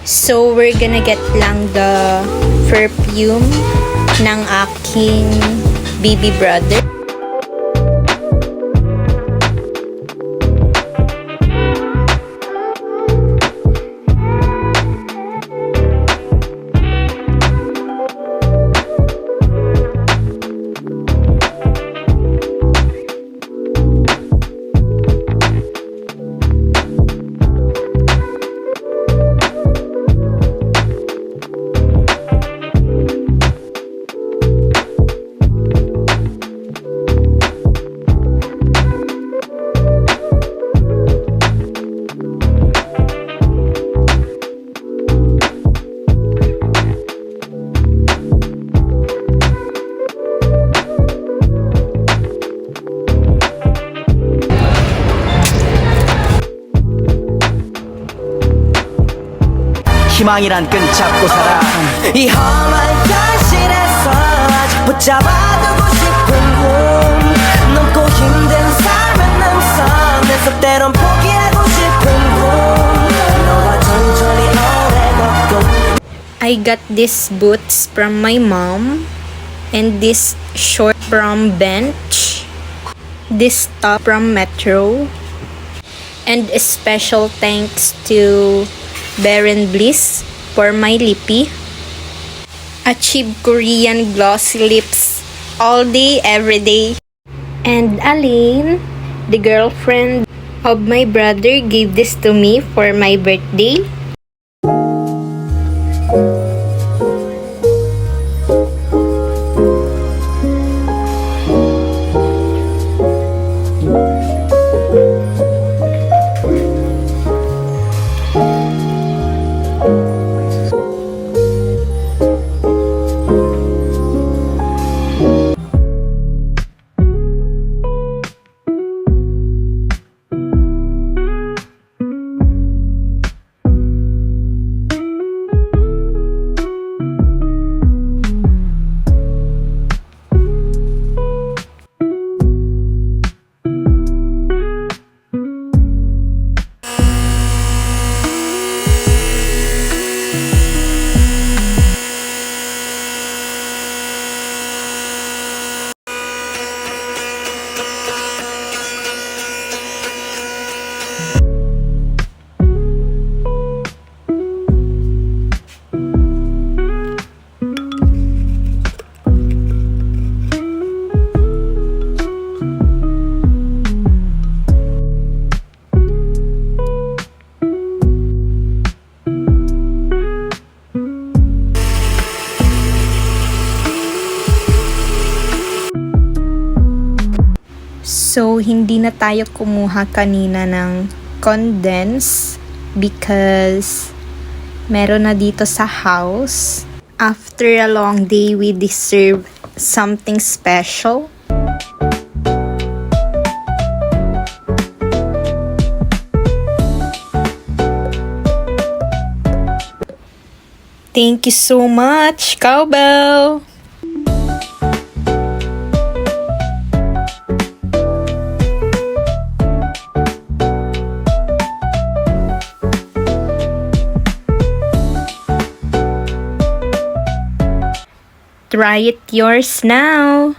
So, we're gonna get lang the perfume ng aking baby brother. 희망이란 끈잡고 살아 이 험한 현실에서 아직 붙잡아두고 싶은 꿈 넘고 힘든 삶의 능선 내서 때론 포기하고 싶은 꿈 너와 천천히 오래 걷고 I got these boots from my mom and this short from Bench, this top from Metro, and a special thanks to Baron Bliss for my lippy. Achieve Korean glossy lips all day, every day. And Aline, the girlfriend of my brother, gave this to me for my birthday. So, hindi na tayo kumuha kanina ng condense because meron na dito sa house. After a long day, we deserve something special. Thank you so much, CowBell! Try it yours now.